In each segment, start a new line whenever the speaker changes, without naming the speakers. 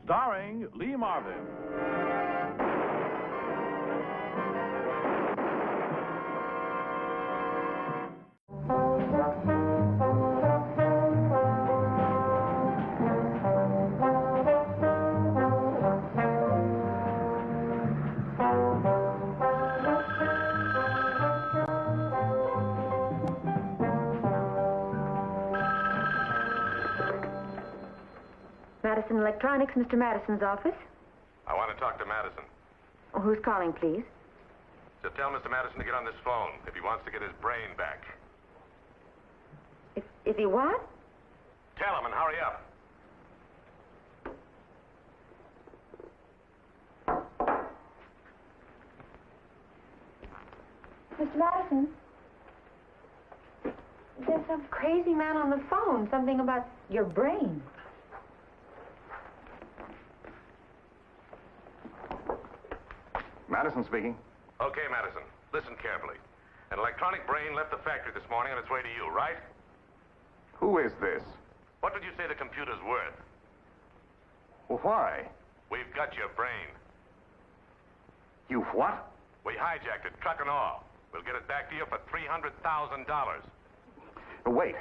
starring Lee Marvin.
Madison Electronics, Mr. Madison's office.
I want to talk to Madison.
Oh, who's calling, please?
So tell Mr. Madison to get on this phone if he wants to get his brain back.
Is he what?
Tell him and hurry up.
Mr. Madison? There's some crazy man on the phone. Something about your brain.
Madison speaking.
Okay, Madison. Listen carefully. An electronic brain left the factory this morning on its way to you, right?
Who is this?
What did you say the computer's worth?
Well, why?
We've got your brain.
You what?
We hijacked it, truck and all. We'll get it back to you for $300,000.
Wait.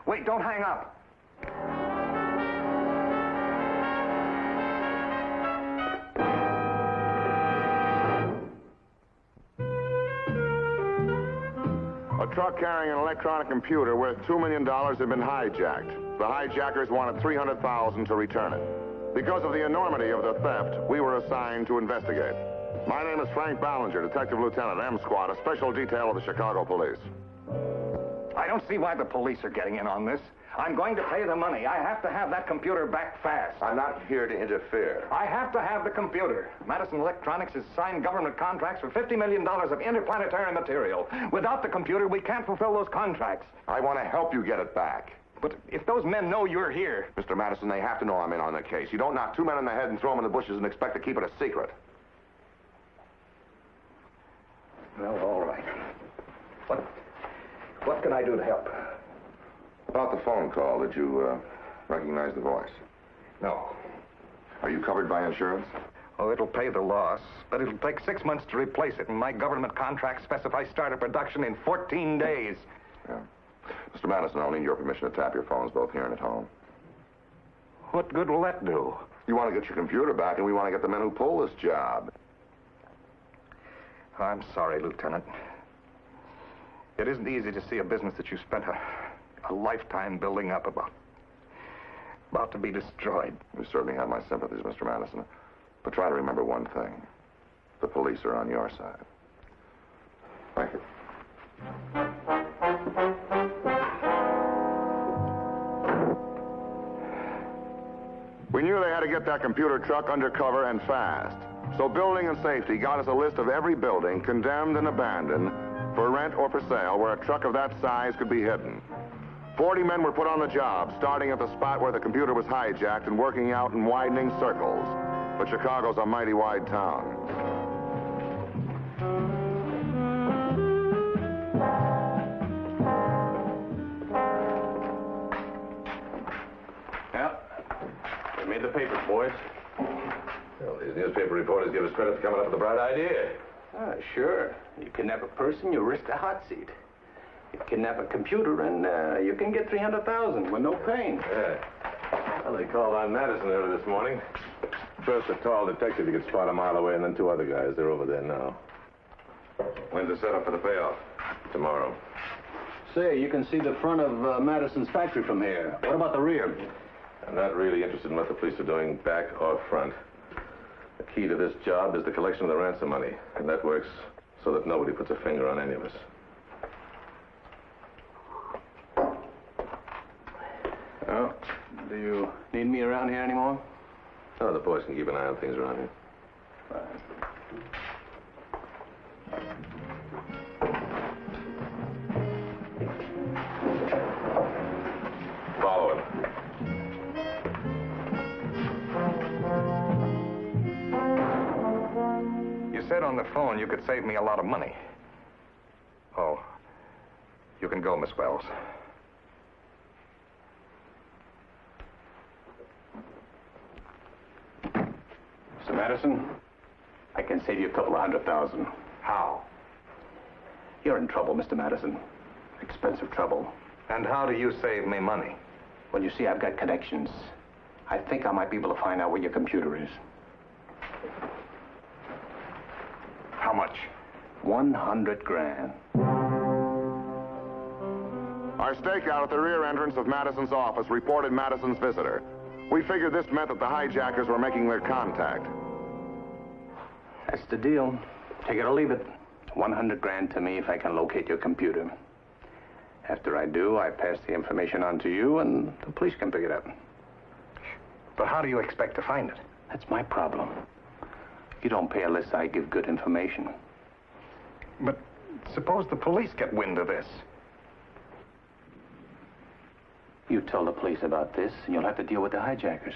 Wait, don't hang up.
A truck carrying an electronic computer worth $2 million had been hijacked. The hijackers wanted $300,000 to return it. Because of the enormity of the theft, we were assigned to investigate. My name is Frank Ballinger, Detective Lieutenant, M Squad, a special detail of the Chicago Police.
I don't see why the police are getting in on this. I'm going to pay the money. I have to have that computer back fast.
I'm not here to interfere.
I have to have the computer. Madison Electronics has signed government contracts for $50 million of interplanetary material. Without the computer, we can't fulfill those contracts.
I want to help you get it back.
But if those men know you're here...
Mr. Madison, they have to know I'm in on the case. You don't knock two men in the head and throw them in the bushes and expect to keep it a secret.
Well, all right. What can I do to help?
About the phone call, did you recognize the voice?
No.
Are you covered by insurance?
Oh, it'll pay the loss, but it'll take 6 months to replace it, and my government contract specifies start of production in 14 days.
Yeah. Mr. Madison, I'll need your permission to tap your phones both here and at home.
What good will that do?
You want to get your computer back, and we want to get the men who pull this job.
I'm sorry, Lieutenant. It isn't easy to see a business that you spent a lifetime building up about to be destroyed.
You certainly have my sympathies, Mr. Madison. But try to remember one thing. The police are on your side. Thank you. We knew they had to get that computer truck undercover and fast. So Building and Safety got us a list of every building condemned and abandoned for rent or for sale where a truck of that size could be hidden. 40 men were put on the job, starting at the spot where the computer was hijacked and working out in widening circles. But Chicago's a mighty wide town.
Yeah. We made the papers, boys. Well, these newspaper reporters give us credit for coming up with a bright idea.
Sure. You kidnap a person, you risk a hot seat. You kidnap a computer, and you can get $300,000 with no pain.
Yeah. Well, they called on Madison early this morning. First a tall detective you could spot a mile away, and then two other guys. They're over there now. When's the setup for the payoff? Tomorrow.
Say, you can see the front of Madison's factory from here. What about the rear?
I'm not really interested in what the police are doing back or front. The key to this job is the collection of the ransom money, and that works so that nobody puts a finger on any of us.
Well, do you need me around here anymore?
Oh, the boys can keep an eye on things around here. Follow him.
You said on the phone you could save me a lot of money. Oh, you can go, Miss Wells.
Madison, I can save you a couple of $100,000.
How?
You're in trouble, Mr. Madison. Expensive trouble.
And how do you save me money?
Well, you see, I've got connections. I think I might be able to find out where your computer is.
How much?
100 grand.
Our stakeout at the rear entrance of Madison's office reported Madison's visitor. We figured this meant that the hijackers were making their contact.
That's the deal. Take it or leave it. 100 grand to me if I can locate your computer. After I do, I pass the information on to you, and the police can pick it up.
But how do you expect to find it?
That's my problem. You don't pay unless I give good information.
But suppose the police get wind of this.
You tell the police about this, and you'll have to deal with the hijackers.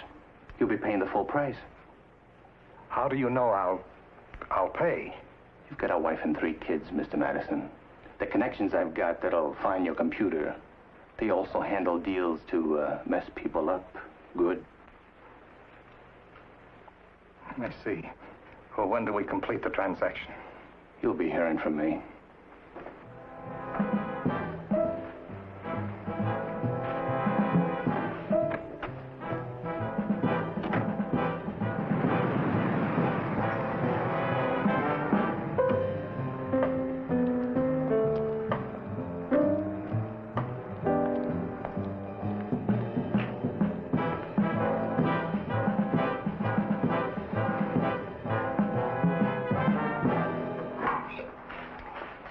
You'll be paying the full price.
How do you know I'll pay?
You've got a wife and 3 kids, Mr. Madison. The connections I've got that'll find your computer, they also handle deals to mess people up good.
I see. Well, when do we complete the transaction?
You'll be hearing from me.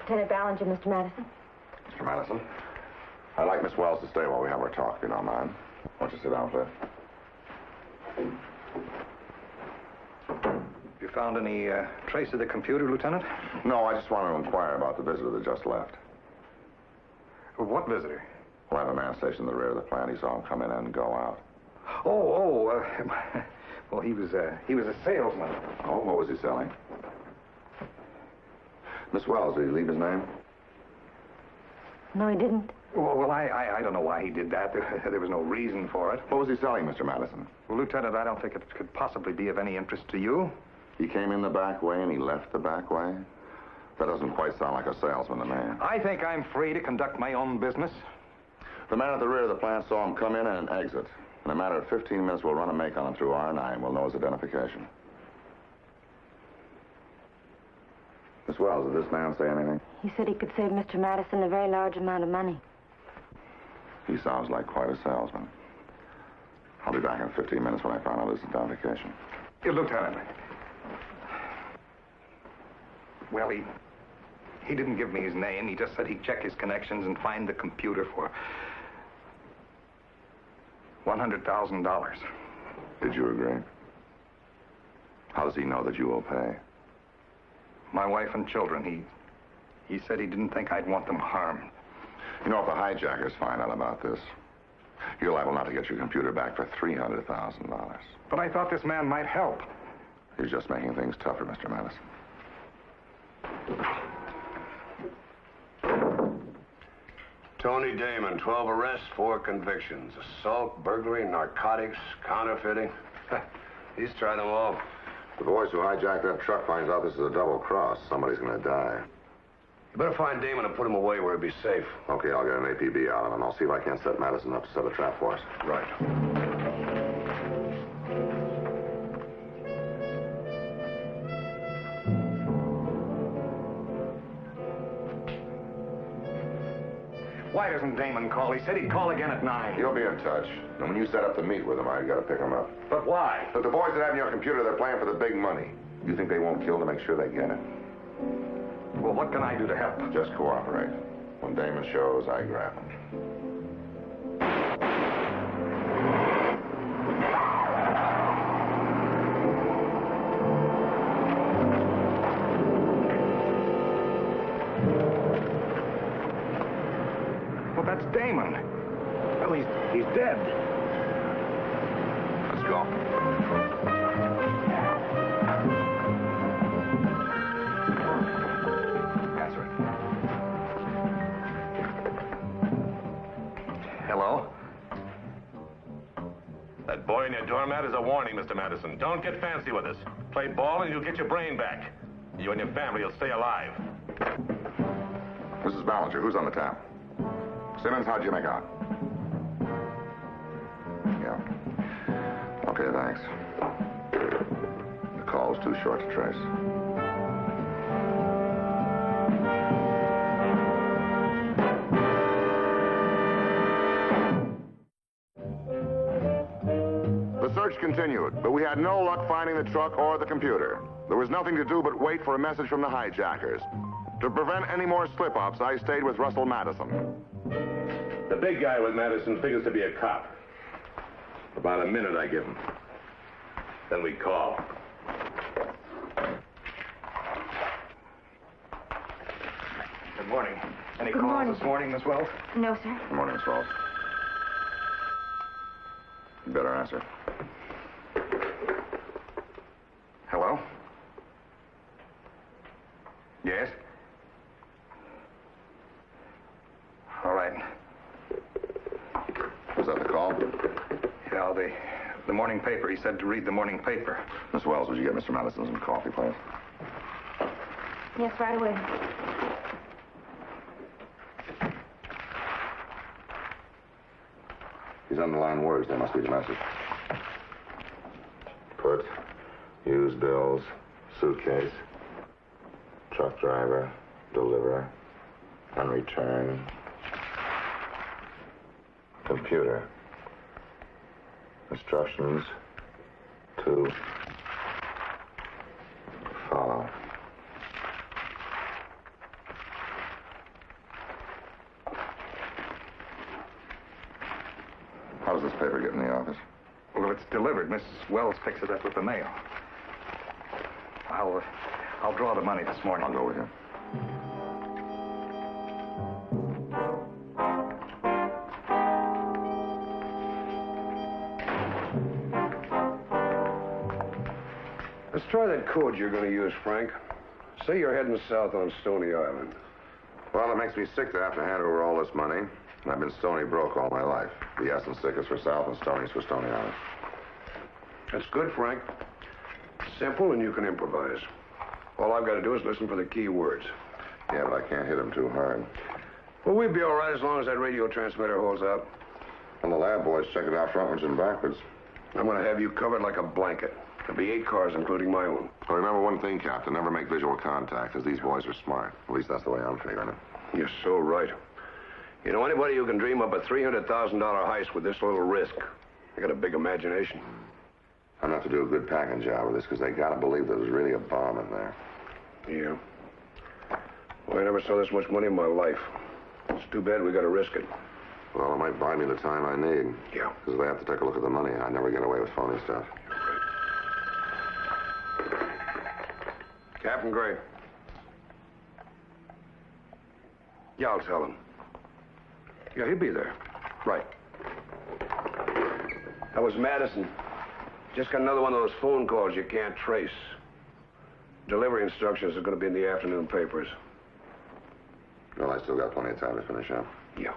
Lieutenant Ballinger, Mr. Madison.
Mr. Madison, I'd like Miss Wells to stay while we have our talk, if you don't mind. Won't you sit down, please?
You found any trace of the computer, Lieutenant?
No, I just want to inquire about the visitor that just left.
What visitor?
Well, I have a man stationed in the rear of the plant. He saw him come in and go out.
Well, he was a salesman.
Oh, what was he selling? Miss Wells, did he leave his name?
No, he didn't.
Well, I don't know why he did that. There was no reason for it.
What was he selling, Mr. Madison?
Well, Lieutenant, I don't think it could possibly be of any interest to you.
He came in the back way and he left the back way? That doesn't quite sound like a salesman to me.
I think I'm free to conduct my own business.
The man at the rear of the plant saw him come in and exit. In a matter of 15 minutes, we'll run a make on him through R9. We'll know his identification. Miss Wells, did this man say anything?
He said he could save Mr. Madison a very large amount of money.
He sounds like quite a salesman. I'll be back in 15 minutes when I find out his identification.
Lieutenant. Well, he didn't give me his name. He just said he'd check his connections and find the computer for $100,000.
Did you agree? How does he know that you will pay?
My wife and children. He said he didn't think I'd want them harmed.
You know, if the hijackers find out about this, you're liable not to get your computer back for $300,000.
But I thought this man might help.
He's just making things tougher, Mr. Madison.
Tony Damon, 12 arrests, 4 convictions. Assault, burglary, narcotics, counterfeiting. He's tried them all.
The boys who hijacked that truck finds out this is a double cross. Somebody's gonna die.
You better find Damon and put him away where he'll be safe.
Okay, I'll get an APB out of him. I'll see if I can't set Madison up to set a trap for us.
Right.
Why doesn't Damon call? He said he'd call again at 9.
He'll be in touch. And when you set up to meet with him, I gotta pick him up.
But why?
Look, the boys that have your computer, they're playing for the big money. You think they won't kill to make sure they get it?
Well, what can I do to help?
Just cooperate. When Damon shows, I grab him.
Well, that's Damon. Well, he's dead.
Let's go.
Answer it. Hello?
That boy on your doormat is a warning, Mr. Madison. Don't get fancy with us. Play ball and you'll get your brain back. You and your family will stay alive.
Mrs. Ballinger, who's on the tap? Simmons, how'd you make out? Yeah. Okay, thanks. The call was too short to trace. The search continued, but we had no luck finding the truck or the computer. There was nothing to do but wait for a message from the hijackers. To prevent any more slip-ups, I stayed with Russell Madison.
The big guy with Madison figures to be a cop. About a minute I give him. Then we call.
Good morning. Any
Good
calls
morning.
this morning, Miss Wells?
No, sir.
Good morning, Miss Wells. You better answer.
Hello? Yes? All right.
Was that the call?
Yeah, the morning paper. He said to read the morning paper.
Miss Wells, would you get Mr. Madison some coffee, please?
Yes, right away.
These underlined words, they must be the message. Put, use bills, suitcase, truck driver, deliver, and return, computer. Instructions to follow. How does this paper get in the office?
Well, if it's delivered, Miss Wells picks it up with the mail. I'll draw the money this morning.
I'll go with you.
Let's try that code you're going to use, Frank. Say you're heading south on Stony Island.
Well, it makes me sick to have to hand over all this money. I've been stony broke all my life. The S and stick is for South and Stony's for Stony Island.
That's good, Frank. Simple, and you can improvise. All I've got to do is listen for the key words.
Yeah, but I can't hit him too hard.
Well, we'll be all right as long as that radio transmitter holds out.
And the lab boys check it out frontwards and backwards.
I'm going to have you covered like a blanket. There'll be 8 cars, including my own.
Well, remember one thing, Captain. Never make visual contact, because these boys are smart. At least that's the way I'm figuring it.
You're so right. You know, anybody who can dream up a $300,000 heist with this little risk, they got a big imagination.
I'm going to have to do a good packing job with this, because they got to believe there's really a bomb in there.
Yeah. Well, I never saw this much money in my life. It's too bad we got to risk it.
Well, it might buy me the time I need.
Yeah.
Because if they have to take a look at the money, I never get away with phony stuff.
Captain Gray. Yeah, I'll tell him. Yeah, he'll be there. Right. That was Madison. Just got another one of those phone calls you can't trace. Delivery instructions are going to be in the afternoon papers.
Well, I still got plenty of time to finish up.
Yeah.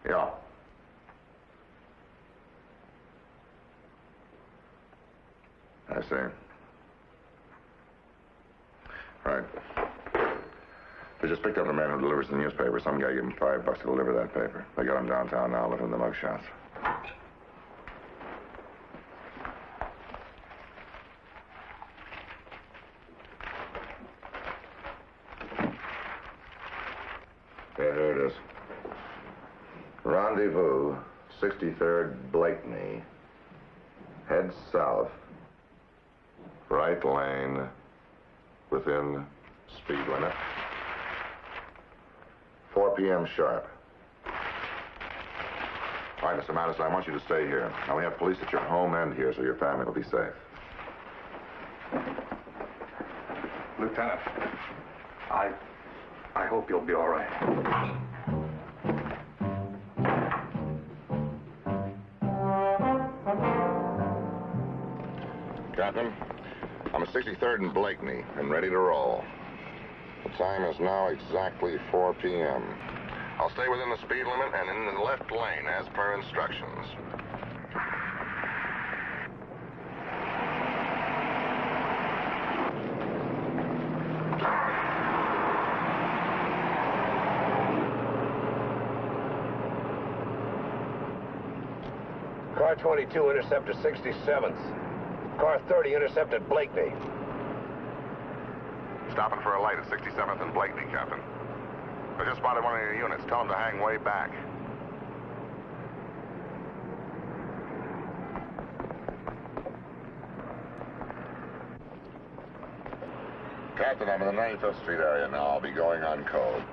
Yeah. I see. Right. They just picked up a man who delivers the newspaper. Some guy gave him $5 to deliver that paper. They got him downtown now, looking at the mugshots. Yeah, here it is. Rendezvous, 63rd Blakeney. Head south. Right lane. Within speed limit. 4 p.m. sharp. All right, Mr. Madison, I want you to stay here. Now, we have police at your home and here, so your family will be safe.
Lieutenant, I hope you'll be all right.
Captain, I'm at 63rd and Blakeney and ready to roll. The time is now exactly 4 p.m. I'll stay within the speed limit and in the left lane as per instructions.
Car 22 intercepted 67th. Car 30 intercepted Blakeney.
Stopping for a light at 67th and Blakeney, Captain. I just spotted one of your units. Tell them to hang way back. Captain, I'm in the 95th Street area now. I'll be going on code.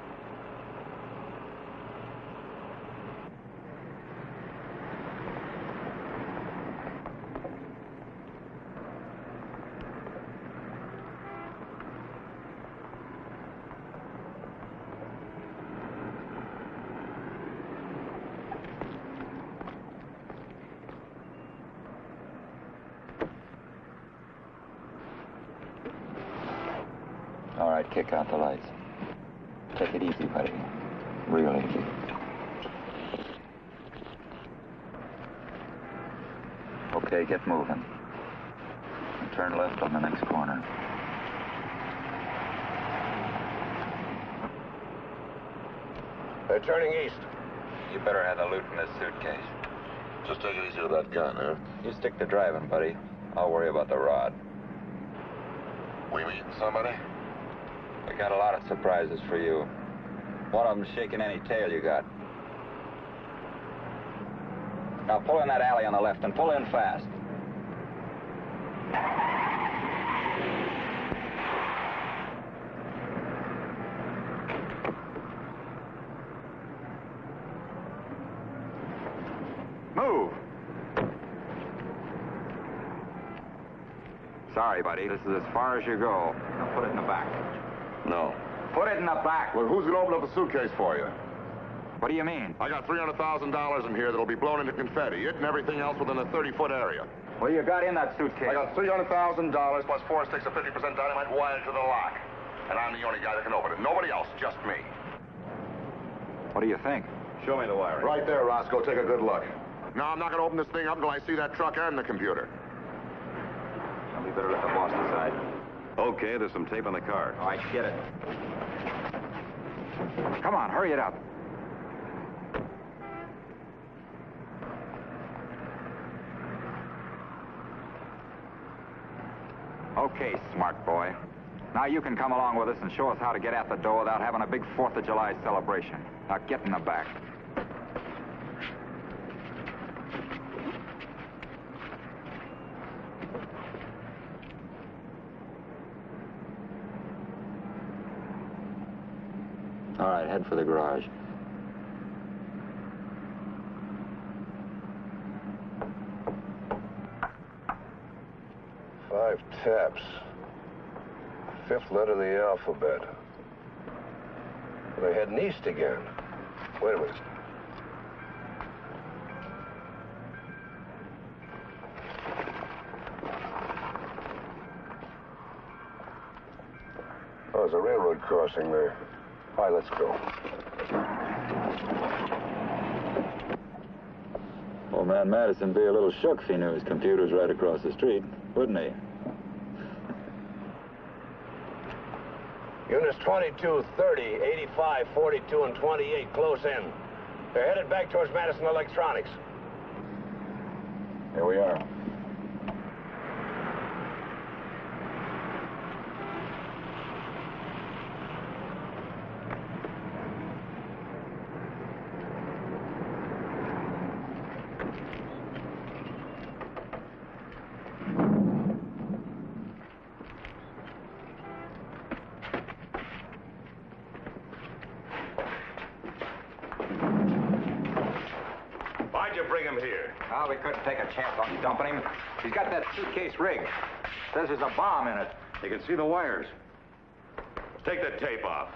All right, kick out the lights. Take it easy, buddy. Real easy. Okay, get moving. And turn left on the next corner.
They're turning east.
You better have the loot in this suitcase.
Just take it easy with that gun, huh?
You stick to driving, buddy. I'll worry about the rod.
We meeting somebody?
We got a lot of surprises for you. One of them's shaking any tail you got. Now pull in that alley on the left and pull in fast.
Move! Sorry, buddy. This is as far as you go. Now put it in the back.
No.
Put it in the back.
Well, who's going to open up the suitcase for you?
What do you mean?
I got $300,000 in here that'll be blown into confetti. It and everything else within a 30-foot area.
What do you got in that suitcase?
I got $300,000 plus 4 sticks of 50% dynamite wired to the lock. And I'm the only guy that can open it. Nobody else, just me.
What do you think?
Show me the wiring.
Right there, Roscoe. Take a good look. No, I'm not going to open this thing up until I see that truck and the computer.
Well, we better let the boss decide.
Okay, there's some tape on the car.
All right, get it. Come on, hurry it up. Okay, smart boy. Now you can come along with us and show us how to get at the door without having a big 4th of July celebration. Now get in the back.
All right, head for the garage.
Five taps. 5th letter of the alphabet. They're heading east again. Wait a minute. Oh, there's a railroad crossing there. All right, let's go.
Old man Madison'd be a little shook if he knew his computer's right across the street, wouldn't he?
Units 22, 30, 85, 42, and 28, close in. They're headed back towards Madison Electronics.
Here we are.
Why'd you bring him here?
Well, we couldn't take a chance on dumping him. He's got that suitcase rigged. Says there's a bomb in it.
You can see the wires. Take the tape off.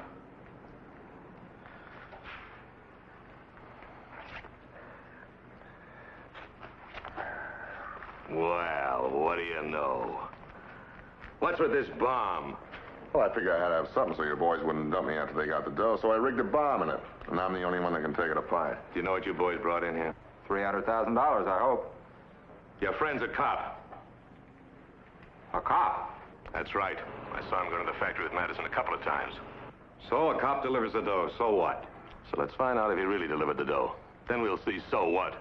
Well, what do you know? What's with this bomb?
Well, I figured I had to have something so your boys wouldn't dump me after they got the dough, so I rigged a bomb in it. And I'm the only one that can take it apart.
Do you know what you boys brought in here?
$300,000, I hope.
Your friend's a cop.
A cop?
That's right. I saw him go to the factory with Madison a couple of times. So a cop delivers the dough. So what? So let's find out if he really delivered the dough. Then we'll see so what.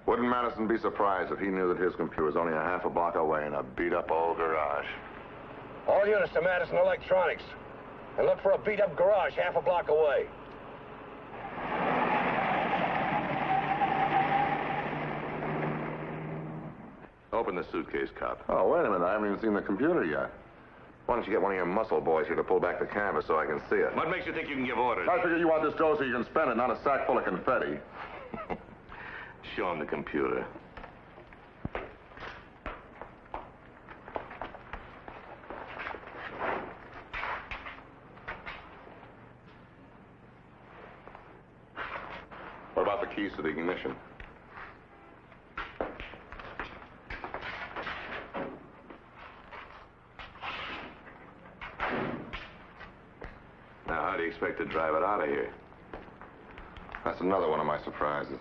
Wouldn't Madison be surprised if he knew that his computer was only a half a block away in a beat-up old garage?
All units to Madison Electronics. And look for a beat-up garage half a block away.
Open the suitcase, cop.
Oh, wait a minute. I haven't even seen the computer yet. Why don't you get one of your muscle boys here to pull back the canvas so I can see it?
What makes you think you can give orders?
I figure you want this dough so you can spend it, not a sack full of confetti.
Show him the computer.
What about the keys to the ignition?
Now, how do you expect to drive it out of here?
That's another one of my surprises.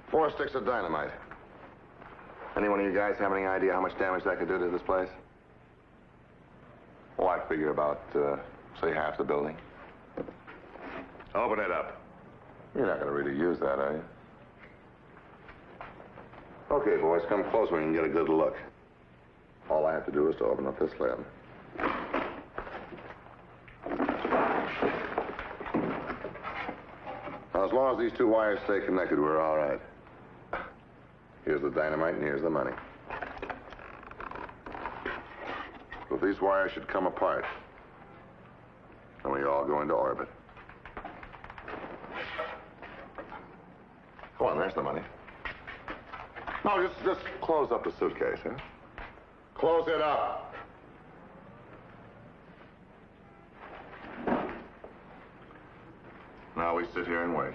Four sticks of dynamite. Any one of you guys have any idea how much damage that could do to this place? Oh, I figure about, say, half the building.
Open it up.
You're not going to really use that, are you? Okay, boys, come closer and get a good look. All I have to do is to open up this lid. Now, as long as these two wires stay connected, we're all right. Here's the dynamite and here's the money. So if these wires should come apart, then we all go into orbit. Come on, there's the money. No, just close up the suitcase, huh? Close it up. Now we sit here and wait.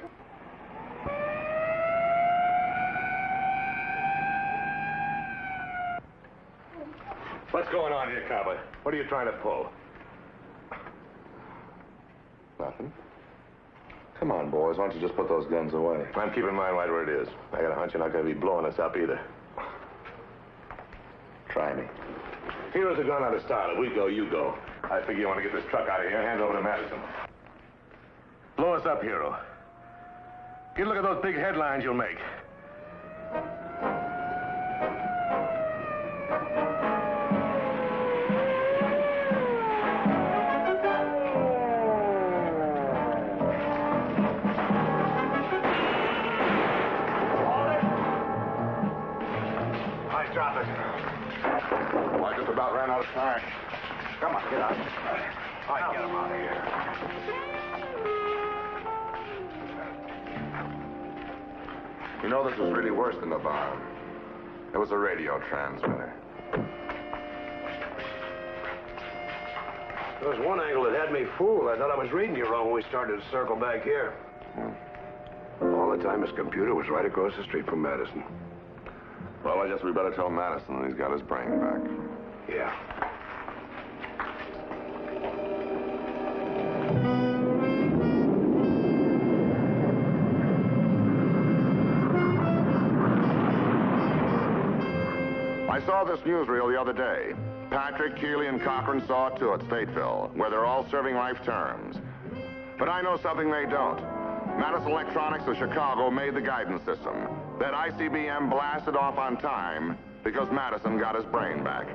What's going on here, cowboy? What are you trying to pull?
Nothing. Come on, boys. Why don't you just put those guns away?
I'm keeping mine right where it is. I got a hunch you're not going to be blowing us up either.
Try me.
Here's a gun out of style. If we go, you go. I figure you want to get this truck out of here. Hand it over to Madison. Blow us up, hero. Get a look at those big headlines you'll make.
Drop it. Well, I just about ran out of time. Come on, get out. All right, get him out of here. You know, this was really worse than the bomb. It was a radio transmitter.
There was one angle that had me fooled. I thought I was reading you wrong when we started to circle back here. All the time, his computer was right across the street from Madison.
Well, I guess we better tell Madison that he's got his brain back.
Yeah.
I saw this newsreel the other day. Patrick, Keeley, and Cochran saw it too at Stateville, where they're all serving life terms. But I know something they don't. Madison Electronics of Chicago made the guidance system. That ICBM blasted off on time because Madison got his brain back.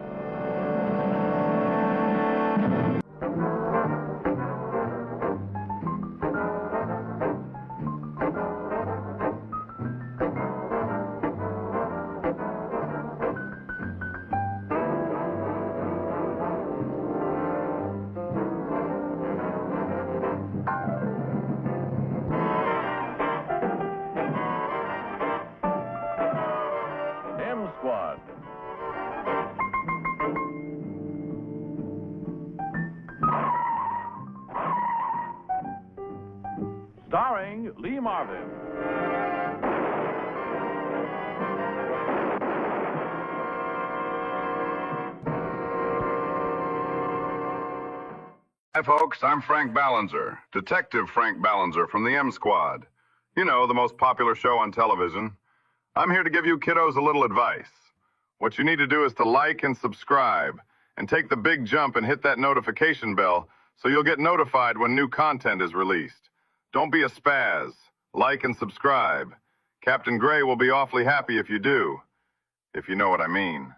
Squad. starring Lee Marvin.
Hi, folks. I'm Frank Ballinger, Detective Frank Ballinger from the M Squad. You know, the most popular show on television. I'm here to give you kiddos a little advice. What you need to do is to like and subscribe, and take the big jump and hit that notification bell so you'll get notified when new content is released. Don't be a spaz. Like and subscribe. Captain Gray will be awfully happy if you do, if you know what I mean.